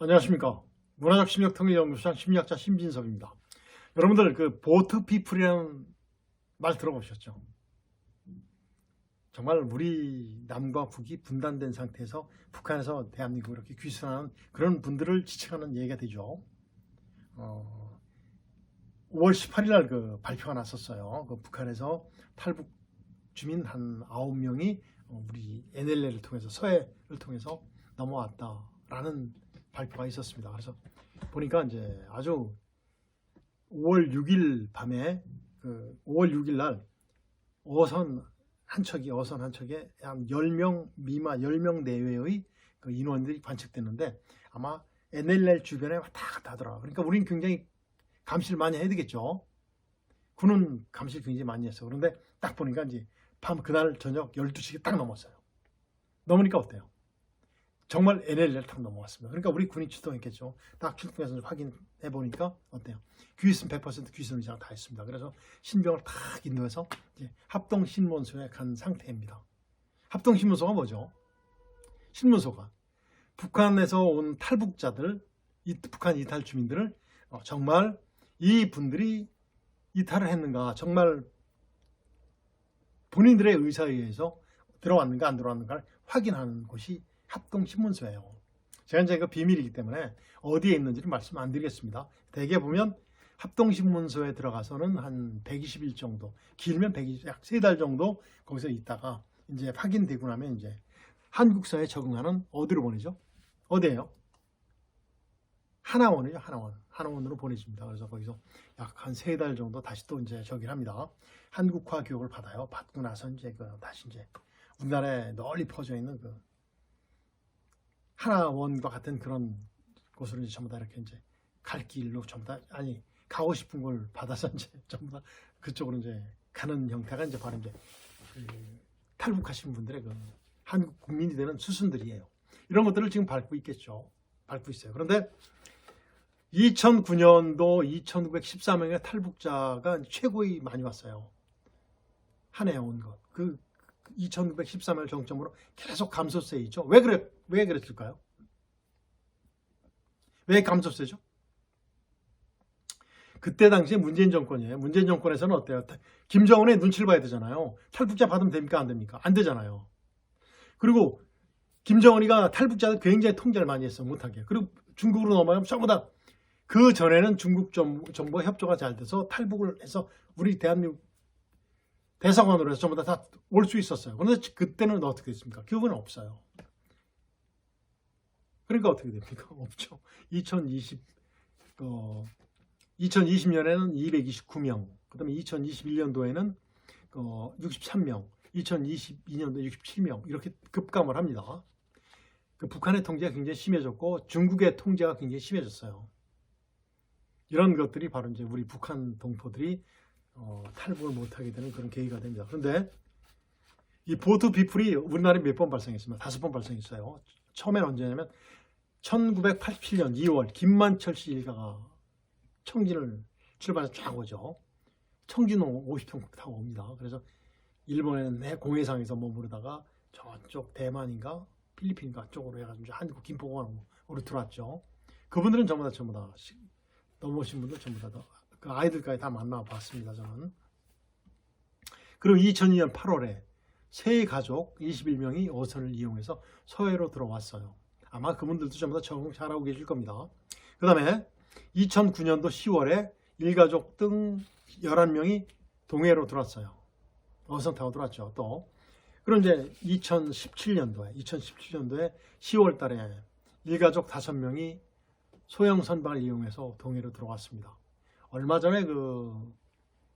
안녕하십니까. 문화적 심리학통일연구소장 심리학자 신빈섭입니다. 여러분들 그 보트 피플이라는 말 들어보셨죠? 정말 우리 남과 북이 분단된 상태에서 북한에서 대한민국을 이렇게 귀순하는 그런 분들을 지칭하는 얘기가 되죠. 5월 18일 날 그 발표가 났었어요. 그 북한에서 탈북 주민 한 9명이 우리 NLL을 통해서 서해를 통해서 넘어왔다라는 발표가 있었습니다. 그래서 보니까 이제 아주 5월 6일 밤에 5월 6일 날 어선 한 척에 한 10명 미만 10명 내외의 그 인원들이 관측됐는데 아마 NLL 주변에 왔다 갔다 하더라고요. 그러니까 우리는 굉장히 감시를 많이 해야 되겠죠. 군은 감시를 굉장히 많이 했어. 그런데 딱 보니까 이제 그날 저녁 12시에 딱 넘었어요. 넘으니까 어때요? 정말 NLL을 딱 넘어왔습니다. 그러니까 우리 군이 출동했겠죠. 딱 출동해서 확인해 보니까 어때요? 귀순 100% 귀순 이상 다 했습니다. 그래서 신병을 딱 인도해서 이제 합동신문소에 간 상태입니다. 합동신문소가 뭐죠? 신문소가 북한에서 온 탈북자들, 북한 이탈 주민들을 정말 이 분들이 이탈을 했는가, 정말 본인들의 의사에 의해서 들어왔는가 안 들어왔는가를 확인하는 곳이 합동신문소예요. 제가 이제 그 비밀이기 때문에 어디에 있는지를 말씀 안 드리겠습니다. 대개 보면 합동신문소에 들어가서는 한 120일 정도, 길면 120, 약 3달 정도 거기서 있다가 이제 확인되고 나면 이제 한국사에 적응하는 어디로 보내죠? 어디예요? 하나원이죠. 하나원으로 보내집니다. 그래서 거기서 약 한 3달 정도 다시 또 이제 저기를 합니다. 한국화 교육을 받아요. 받고 나서 이제 다시 이제 우리나라에 널리 퍼져 있는 그 하나원과 같은 그런 곳으로 이제 전부 다 이렇게 이제 갈 길로 전부 다 가고 싶은 걸 받아서 이제 전부 다 그쪽으로 이제 가는 형태가 이제 바로 이제 탈북하신 분들의 그 한국 국민이 되는 수순들이에요. 이런 것들을 지금 밟고 있겠죠. 밟고 있어요. 그런데 2009년도 2,914명의 탈북자가 최고의 많이 왔어요. 한 해에 온 것. 그 2,913을 정점으로 계속 감소세 있죠. 왜 그랬을까요? 왜 감소세죠? 그때 당시에 문재인 정권이에요. 문재인 정권에서는 어때요? 김정은의 눈치를 봐야 되잖아요. 탈북자 받으면 됩니까? 안 됩니까? 안 되잖아요. 그리고 김정은이가 탈북자들 굉장히 통제를 많이 했어. 못하게. 그리고 중국으로 넘어가면 전부 다 그 전에는 중국 정부와 협조가 잘 돼서 탈북을 해서 우리 대한민국 대사관으로 해서 전부 다 올 수 있었어요. 그런데 그때는 어떻게 됐습니까? 교육은 없어요. 그러니까 어떻게 됩니까? 없죠. 2020년에는 229명, 그 다음에 2021년도에는 63명, 2022년도에 67명 이렇게 급감을 합니다. 그 북한의 통제가 굉장히 심해졌고 중국의 통제가 굉장히 심해졌어요. 이런 것들이 바로 이제 우리 북한 동포들이 탈북을 못하게 되는 그런 계기가 됩니다. 그런데 이 보트 피플이 우리나라에 몇 번 발생했습니다. 5번 발생했어요. 처음에는 언제냐면 1987년 2월 김만철 씨 일가가 청진을 출발해서 쫙 오죠. 청진호 50톤 타고 옵니다. 그래서 일본의 공해상에서 머무르다가 저쪽 대만인가 필리핀인가 쪽으로 해가지고 한국 김포공항으로 들어왔죠. 그분들은 전부 다 넘어오신 분들 전부 다 그 아이들까지 다 만나봤습니다. 저는. 그리고 2002년 8월에 세 가족 21명이 어선을 이용해서 서해로 들어왔어요. 아마 그분들도 전부 다 적응 잘하고 계실 겁니다. 그 다음에 2009년도 10월에 일가족 등 11명이 동해로 들어왔어요. 어선 타고 들어왔죠. 또 그럼 이제 2017년도에 10월 달에 일가족 5명이 소형 선박을 이용해서 동해로 들어왔습니다. 얼마 전에 그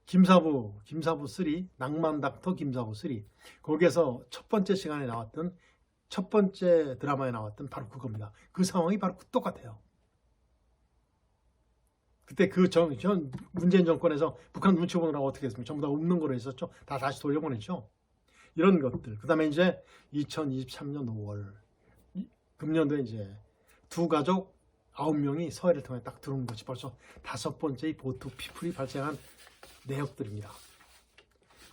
김사부 3 낭만닥터 김사부 3 거기에서 첫 번째 시간에 나왔던 첫 번째 드라마에 나왔던 바로 그겁니다. 그 상황이 바로 똑같아요. 그때 전 문재인 정권에서 북한 눈치 보느라고 어떻게 했습니까? 전부 다 없는 거로 했었죠. 다 다시 돌려보냈죠. 이런 것들. 그 다음에 이제 2023년 5월 금년도에 이제 두 가족 9명이 서해를 통해 딱 들어온 것이 벌써 5번째의 보트 피플이 발생한 내역들입니다.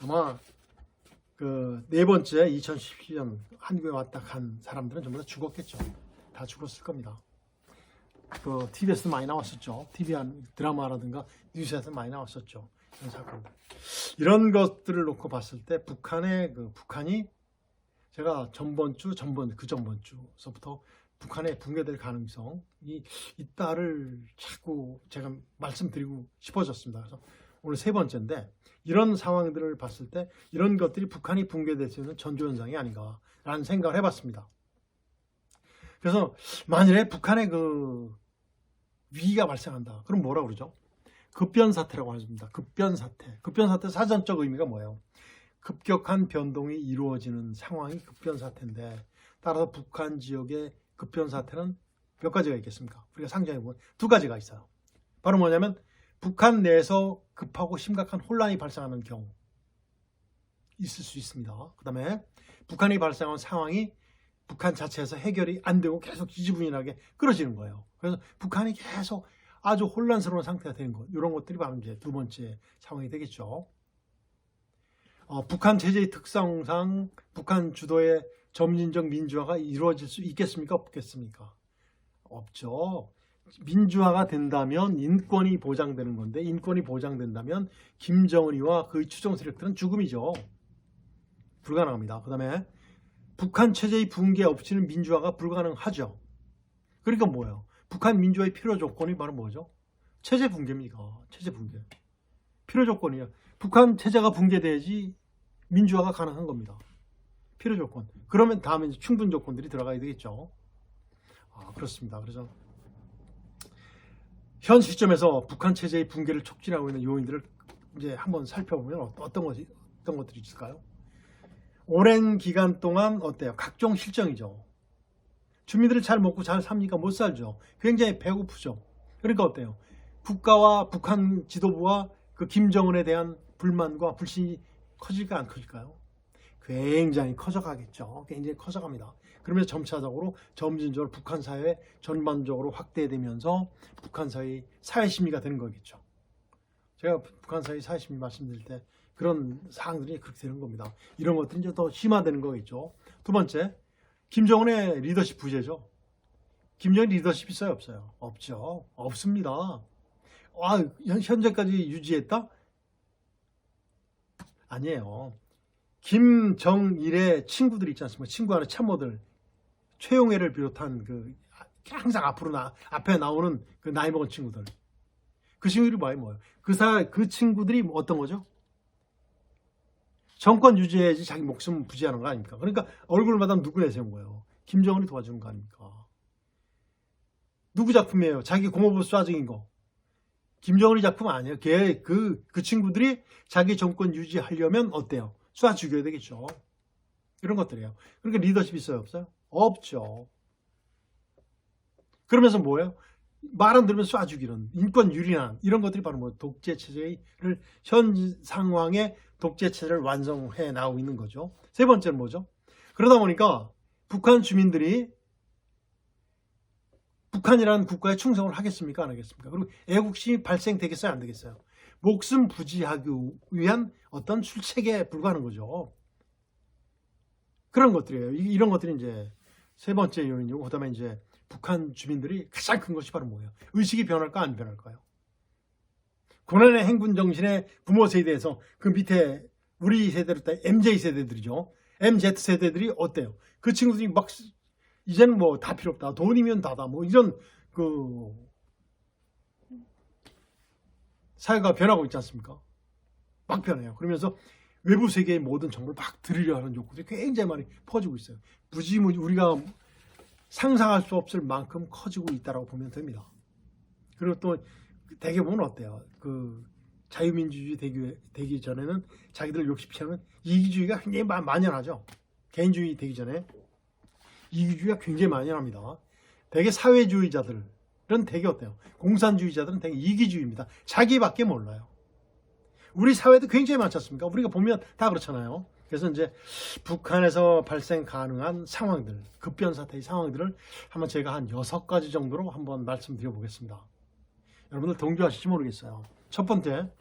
아마 그 4번째 2017년 한국에 왔다 간 사람들은 전부 다 죽었겠죠. 다 죽었을 겁니다. 그 TV에서 많이 나왔었죠. TV 한 드라마라든가 뉴스에서 많이 나왔었죠. 이런 사건. 이런 것들을 놓고 봤을 때 북한이 제가 그 전번 주서부터 북한의 붕괴될 가능성이 있다를 자꾸 제가 말씀드리고 싶어졌습니다. 그래서 오늘 세 번째인데, 이런 상황들을 봤을 때 이런 것들이 북한이 붕괴될 수 있는 전조현상이 아닌가라는 생각을 해봤습니다. 그래서 만일에 북한의 그 위기가 발생한다, 그럼 뭐라고 그러죠? 급변사태라고 합니다. 급변사태 사전적 의미가 뭐예요? 급격한 변동이 이루어지는 상황이 급변사태인데, 따라서 북한 지역의 급변사태는 몇 가지가 있겠습니까? 우리가 상정해보면 두 가지가 있어요. 바로 뭐냐면 북한 내에서 급하고 심각한 혼란이 발생하는 경우 있을 수 있습니다. 그 다음에 북한이 발생한 상황이 북한 자체에서 해결이 안 되고 계속 지지분열하게 끌어지는 거예요. 그래서 북한이 계속 아주 혼란스러운 상태가 되는 것, 이런 것들이 바로 이제 두 번째 상황이 되겠죠. 북한 체제의 특성상 북한 주도의 점진적 민주화가 이루어질 수 있겠습니까? 없겠습니까? 없죠. 민주화가 된다면 인권이 보장되는 건데, 인권이 보장된다면 김정은이와 그의 추종 세력들은 죽음이죠. 불가능합니다. 그 다음에 북한 체제의 붕괴 없이는 민주화가 불가능하죠. 그러니까 뭐예요? 북한 민주화의 필요 조건이 바로 뭐죠? 체제 붕괴입니다. 체제 붕괴. 필요 조건이에요. 북한 체제가 붕괴돼야지 민주화가 가능한 겁니다. 필요 조건. 그러면 다음에 이제 충분 조건들이 들어가야 되겠죠. 그렇습니다. 그래서 현 시점에서 북한 체제의 붕괴를 촉진하고 있는 요인들을 이제 한번 살펴보면 어떤 것들이 있을까요? 오랜 기간 동안 어때요? 각종 실정이죠. 주민들이 잘 먹고 잘 삽니까? 못 살죠. 굉장히 배고프죠. 그러니까 어때요? 국가와 북한 지도부와 그 김정은에 대한 불만과 불신이 커질까 안 커질까요? 굉장히 커져가겠죠. 굉장히 커져갑니다. 그러면서 점차적으로 점진적으로 북한 사회 전반적으로 확대되면서 북한 사회의 사회심리가 되는 거겠죠. 제가 북한 사회 사회심리 말씀드릴 때 그런 사항들이 그렇게 되는 겁니다. 이런 것들이 이제 더 심화되는 거겠죠. 두 번째, 김정은의 리더십 부재죠. 김정은 리더십 있어요, 없어요? 없죠. 없습니다. 현재까지 유지했다? 아니에요. 김정일의 친구들 있지 않습니까? 친구하는 참모들, 최용해를 비롯한 그 항상 앞에 나오는 그 나이 먹은 친구들, 그 친구들이 뭐예요? 그 친구들이 어떤 거죠? 정권 유지해야지 자기 목숨 부지하는 거 아닙니까? 그러니까 얼굴마다 누구 내세운 거예요? 김정은이 도와주는 거 아닙니까? 누구 작품이에요? 자기 고모부 쏴죽인 거. 김정은이 작품 아니에요. 그 친구들이 자기 정권 유지하려면 어때요? 쏴 죽여야 되겠죠. 이런 것들이에요. 그러니까 리더십 있어요, 없어요? 없죠. 그러면서 뭐예요? 말 안 들으면 쏴 죽이는 인권 유린한 이런 것들이 바로 뭐 독재 체제를 현 상황의 독재 체제를 완성해 나오고 있는 거죠. 세 번째는 뭐죠? 그러다 보니까 북한 주민들이 북한이라는 국가에 충성을 하겠습니까? 안 하겠습니까? 그리고 애국심이 발생되겠어요? 안 되겠어요? 목숨 부지하기 위한 어떤 출첵에 불과하는 거죠. 그런 것들이에요. 이런 것들이 이제 세 번째 요인이고, 그 다음에 이제 북한 주민들이 가장 큰 것이 바로 뭐예요? 의식이 변할까 안 변할까요? 고난의 행군 정신의 부모 세대에서 그 밑에 우리 세대로 따 MZ 세대들이죠. MZ 세대들이 어때요? 그 친구들이 막 이제는 뭐 다 필요 없다. 돈이면 다다. 뭐 이런 그 사회가 변하고 있지 않습니까? 막 변해요. 그러면서 외부 세계의 모든 정보를 막 들으려 하는 욕구들이 굉장히 많이 퍼지고 있어요. 무지무지 우리가 상상할 수 없을 만큼 커지고 있다고 보면 됩니다. 그리고 또 대개 보면 어때요? 그 자유민주주의 되기 전에는 자기들 욕심처럼 이기주의가 굉장히 만연하죠. 개인주의 되기 전에 이기주의가 굉장히 만연합니다. 대개 사회주의자들은 되게 어때요? 공산주의자들은 되게 이기주의입니다. 자기밖에 몰라요. 우리 사회도 굉장히 많지 않습니까? 우리가 보면 다 그렇잖아요. 그래서 이제 북한에서 발생 가능한 상황들, 급변사태의 상황들을 한번 제가 한 6가지 정도로 한번 말씀드려 보겠습니다. 여러분들 동조하실지 모르겠어요. 첫 번째,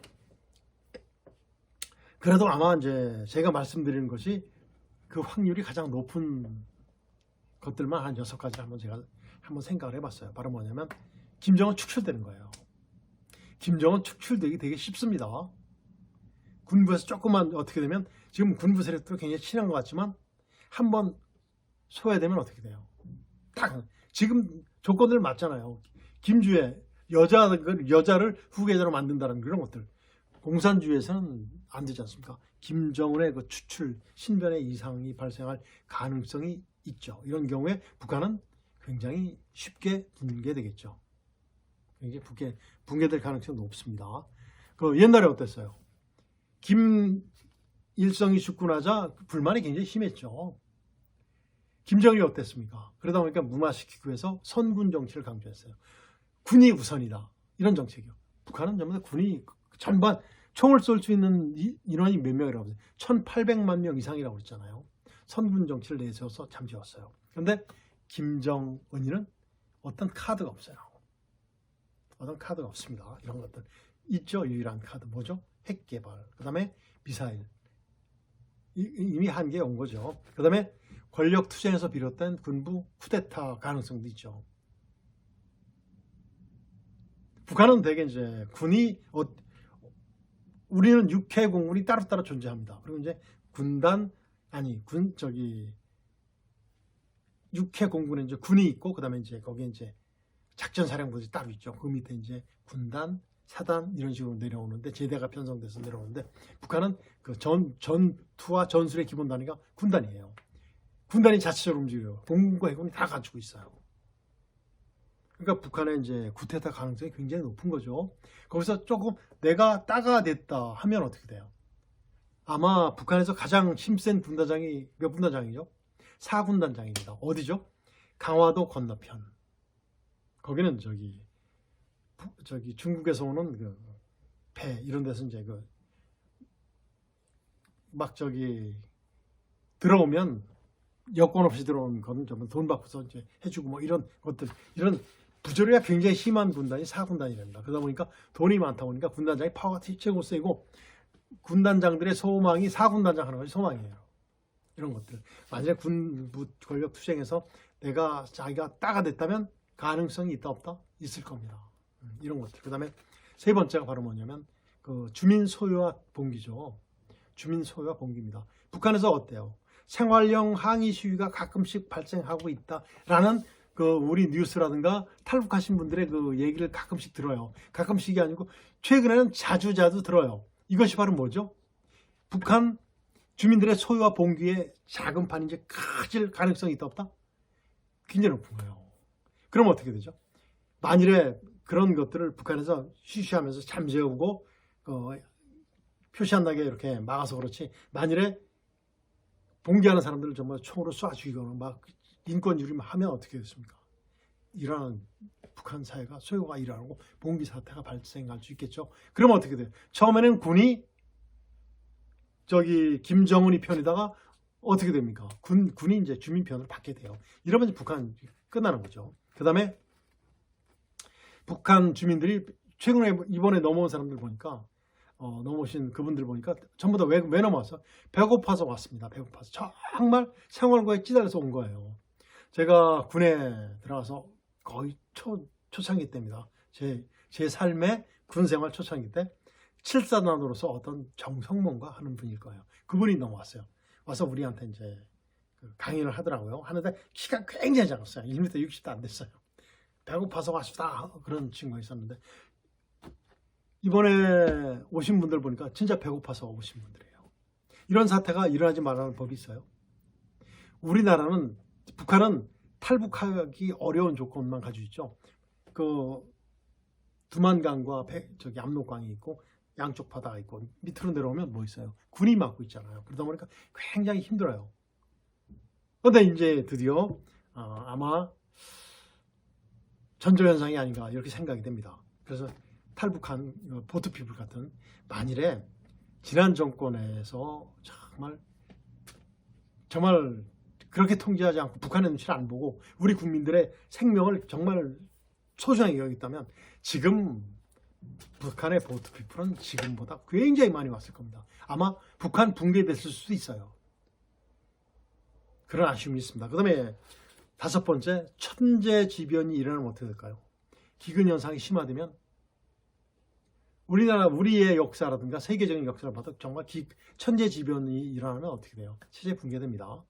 그래도 아마 이제 제가 말씀드리는 것이 그 확률이 가장 높은 것들만 한 6가지 한번 제가 한번 생각을 해봤어요. 바로 뭐냐면 김정은 축출되는 거예요. 김정은 축출되기 되게 쉽습니다. 군부에서 조금만 어떻게 되면 지금 군부 세력도 굉장히 친한 것 같지만 한번 소외되면 어떻게 돼요? 딱 지금 조건들 맞잖아요. 김주의 여자를 후계자로 만든다는 그런 것들. 공산주의에서는 안 되지 않습니까? 김정은의 그 추출, 신변의 이상이 발생할 가능성이 있죠. 이런 경우에 북한은 굉장히 쉽게 붕괴되겠죠. 굉장히 붕괴될 가능성이 높습니다. 그 옛날에 어땠어요? 김일성이 죽고 나자 불만이 굉장히 심했죠. 김정일이 어땠습니까? 그러다 보니까 무마시키기 위해서 선군 정치를 강조했어요. 군이 우선이다. 이런 정책이요. 북한은 전부 다 군이 전반 총을 쏠 수 있는 인원이 몇 명이라고 하세요? 1800만 명 이상이라고 그랬잖아요. 선군 정치를 내세워서 잠재웠어요. 그런데 김정은이는 어떤 카드가 없어요. 어떤 카드가 없습니다. 이런 것들 있죠. 유일한 카드 뭐죠? 핵 개발. 그 다음에 미사일. 이미 한계에 온 거죠. 그 다음에 권력 투쟁에서 비롯된 군부 쿠데타 가능성도 있죠. 북한은 대개 이제 군이 우리는 육해공군이 따로따로 존재합니다. 그리고 이제 육해공군에 이제 군이 있고 그다음에 이제 거기에 이제 작전사령부들이 따로 있죠. 그 밑에 이제 군단, 사단 이런 식으로 내려오는데 제대가 편성돼서 내려오는데 북한은 그 전투와 전술의 기본 단위가 군단이에요. 군단이 자체적으로 움직여요. 공군과 해군이 다 갖추고 있어요. 그러니까 북한의 이제 쿠데타 가능성이 굉장히 높은 거죠. 거기서 조금 내가 따가 됐다 하면 어떻게 돼요? 아마 북한에서 가장 힘센 군단장이 몇 군단장이죠? 4군단장입니다. 어디죠? 강화도 건너편. 거기는 저기 중국에서 오는 그 배 이런 데서 이제 들어오면 여권 없이 들어온 거는 좀 돈 받고서 이제 해주고 뭐 이런 것들 이런 부조리가 굉장히 심한 군단이 4군단이 됩니다. 그러다 보니까 돈이 많다 보니까 군단장이 파워가 최고 세고 군단장들의 소망이 4군단장 하는 것이 소망이에요. 이런 것들. 만약에 군부 권력 투쟁에서 자기가 따가 됐다면 가능성이 있다 없다? 있을 겁니다. 이런 것들. 그 다음에 세 번째가 바로 뭐냐면 그 주민 소유와 봉기죠. 주민 소유와 봉기입니다. 북한에서 어때요? 생활형 항의 시위가 가끔씩 발생하고 있다라는 그 우리 뉴스라든가 탈북하신 분들의 그 얘기를 가끔씩 들어요. 가끔씩이 아니고 최근에는 자주 들어요. 이것이 바로 뭐죠? 북한 주민들의 소유와 봉기에 작은 판이 이제 커질 가능성이 있다 없다? 굉장히 높은 거예요. 그럼 어떻게 되죠? 만일에 그런 것들을 북한에서 쉬쉬하면서 잠재우고 표시 안 나게 이렇게 막아서 그렇지 만일에 봉기하는 사람들을 정말 총으로 쏴 죽이거나 막 인권 유린하면 어떻게 됐습니까? 이러한 북한 사회가 소요가 일어나고 봉기 사태가 발생할 수 있겠죠. 그러면 어떻게 돼요? 처음에는 군이 김정은이 편이다가 어떻게 됩니까? 군이 이제 주민 편을 받게 돼요. 이러면 이제 북한 끝나는 거죠. 그 다음에 북한 주민들이 최근에 이번에 넘어온 사람들 보니까 넘어오신 그분들 보니까 전부 다 왜 넘어왔어? 배고파서 왔습니다. 배고파서 정말 생활고에 찌달려서 온 거예요. 제가 군에 들어가서 거의 초창기 때입니다. 제 삶의 군생활 초창기 때 7사단으로서 어떤 정성mon가 하는 분일 거예요. 그분이 넘어왔어요. 와서 우리한테 이제 강의를 하더라고요. 하는데 키가 굉장히 작았어요. 1m 60도 안 됐어요. 배고파서 왔다 그런 친구가 있었는데 이번에 오신 분들 보니까 진짜 배고파서 오신 분들이에요. 이런 사태가 일어나지 말라는 법이 있어요. 북한은 탈북하기 어려운 조건만 가지고 있죠. 그 두만강과 압록강이 있고 양쪽 바다가 있고 밑으로 내려오면 뭐 있어요? 군이 막고 있잖아요. 그러다 보니까 굉장히 힘들어요. 그런데 이제 드디어 아마 전조현상이 아닌가 이렇게 생각이 됩니다. 그래서 탈북한 보트피플 같은 만일에 지난 정권에서 정말 그렇게 통제하지 않고 북한의 눈치를 안 보고 우리 국민들의 생명을 정말 소중하게 여겼다면 지금 북한의 보트피플은 지금보다 굉장히 많이 왔을 겁니다. 아마 북한 붕괴됐을 수도 있어요. 그런 아쉬움이 있습니다. 그 다음에 5번째 천재지변이 일어나면 어떻게 될까요? 기근 현상이 심화되면 우리의 역사라든가 세계적인 역사를 봐도 정말 천재지변이 일어나면 어떻게 돼요? 체제 붕괴됩니다.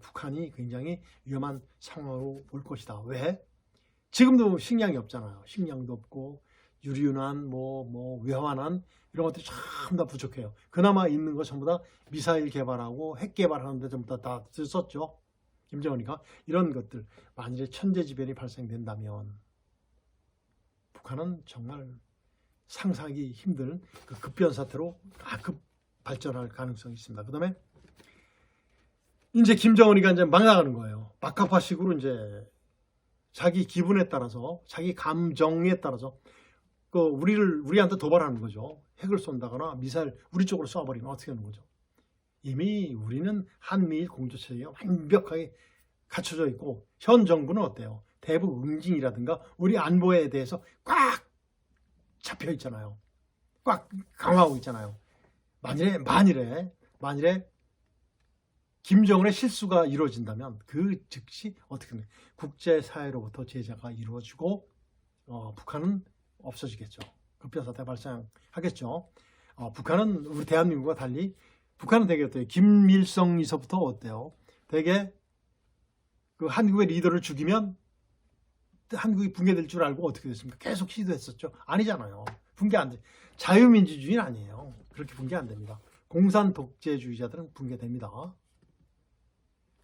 북한이 굉장히 위험한 상황으로 올 것이다. 왜? 지금도 식량이 없잖아요. 식량도 없고 유류난, 외환난 이런 것들이 전부 다 부족해요. 그나마 있는 거 전부 다 미사일 개발하고 핵 개발하는데 전부 다 썼죠. 김정은이가. 이런 것들 만일에 천재지변이 발생된다면 북한은 정말 상상하기 힘든 그 급변 사태로 급 발전할 가능성이 있습니다. 그 다음에 이제 김정은이가 이제 막 나가는 거예요. 막가파식으로 이제 자기 기분에 따라서, 자기 감정에 따라서 우리한테 도발하는 거죠. 핵을 쏜다거나 미사일 우리 쪽으로 쏴버리면 어떻게 하는 거죠? 이미 우리는 한미일 공조체제가 완벽하게 갖춰져 있고 현 정부는 어때요? 대북 응징이라든가 우리 안보에 대해서 꽉 잡혀 있잖아요. 꽉 강화하고 있잖아요. 만일에 김정은의 실수가 이루어진다면 그 즉시 어떻게 되나요? 국제사회로부터 제재가 이루어지고 북한은 없어지겠죠. 급변사태 발생하겠죠. 북한은 우리 대한민국과 달리 북한은 되게 어때요? 김일성에서부터 어때요? 되게 그 한국의 리더를 죽이면 한국이 붕괴될 줄 알고 어떻게 됐습니까? 계속 시도했었죠. 아니잖아요. 붕괴 안 돼. 자유민주주의는 아니에요. 그렇게 붕괴 안 됩니다. 공산 독재주의자들은 붕괴됩니다.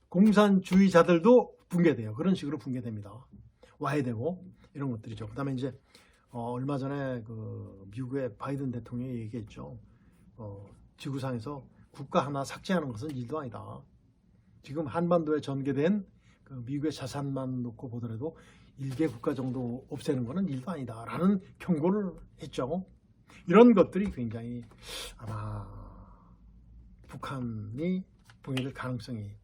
공산주의자들도 붕괴돼요. 그런 식으로 붕괴됩니다. 와해되고 이런 것들이죠. 그다음에 이제 얼마 전에 그 미국의 바이든 대통령이 얘기했죠. 지구상에서 국가 하나 삭제하는 것은 일도 아니다. 지금 한반도에 전개된 그 미국의 자산만 놓고 보더라도 1개 국가 정도 없애는 것은 일도 아니다라는 경고를 했죠. 이런 것들이 굉장히 아마 북한이 붕괴될 가능성을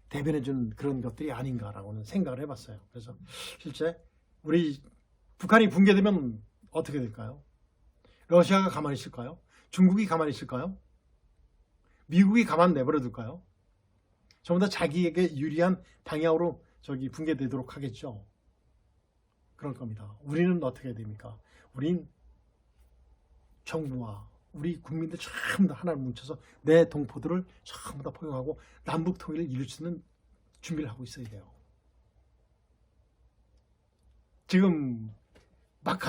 대변해준 그런 것들이 아닌가라고는 생각을 해봤어요. 그래서 실제 북한이 붕괴되면 어떻게 될까요? 러시아가 가만히 있을까요? 중국이 가만히 있을까요? 미국이 가만 내버려 둘까요? 전부 다 자기에게 유리한 방향으로 붕괴되도록 하겠죠. 그럴 겁니다. 우리는 어떻게 해야 됩니까? 우린 정부와 우리 국민들 전부 다 하나를 뭉쳐서 내 동포들을 전부 다 포용하고 남북 통일을 이룰 수 있는 준비를 하고 있어야 돼요. 지금 막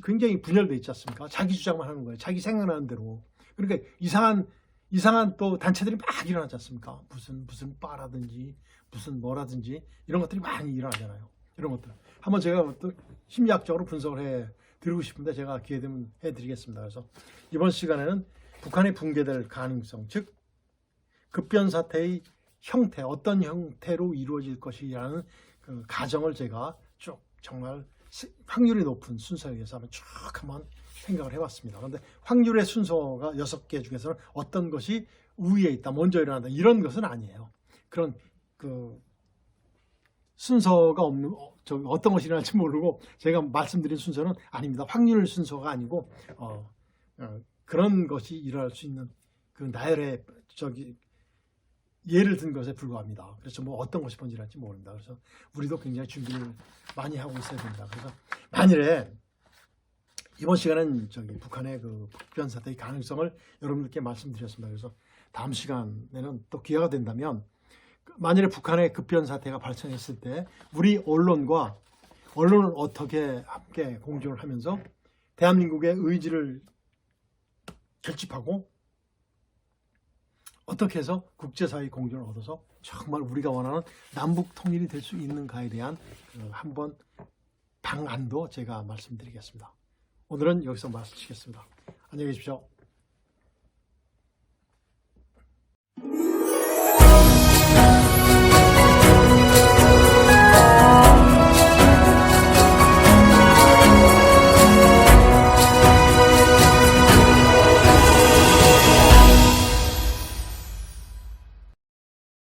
굉장히 분열돼 있지 않습니까? 자기 주장만 하는 거예요. 자기 생각나는 대로. 그러니까 이상한 또 단체들이 막 일어나지 않습니까? 무슨 바라든지 무슨 뭐라든지 이런 것들이 많이 일어나잖아요. 이런 것들 한번 제가 또 심리학적으로 분석을 해 드리고 싶은데 제가 기회 되면 해드리겠습니다. 그래서 이번 시간에는 북한이 붕괴될 가능성, 즉 급변 사태의 형태, 어떤 형태로 이루어질 것이라는 그 가정을 제가 쭉 정말 확률이 높은 순서에 의해서 한번 생각을 해봤습니다. 그런데 확률의 순서가 6개 중에서는 어떤 것이 우위에 있다, 먼저 일어난다 이런 것은 아니에요. 그런 그 순서가 없는 어떤 것이 일어날지 모르고 제가 말씀드린 순서는 아닙니다. 확률 순서가 아니고 그런 것이 일어날 수 있는 그 나열의 예를 든 것에 불과합니다. 그래서 어떤 것이 먼저 일어날지 모릅니다. 그래서 우리도 굉장히 준비를 많이 하고 있어야 됩니다. 그래서 만일에 이번 시간은 북한의 그 급변 사태의 가능성을 여러분들께 말씀드렸습니다. 그래서 다음 시간에는 또 기회가 된다면 만일에 북한의 급변 사태가 발생했을 때 우리 언론을 어떻게 함께 공존을 하면서 대한민국의 의지를 결집하고 어떻게 해서 국제사회의 공존을 얻어서 정말 우리가 원하는 남북 통일이 될 수 있는가에 대한 한번 방안도 제가 말씀드리겠습니다. 오늘은 여기서 마치겠습니다. 안녕히 계십시오.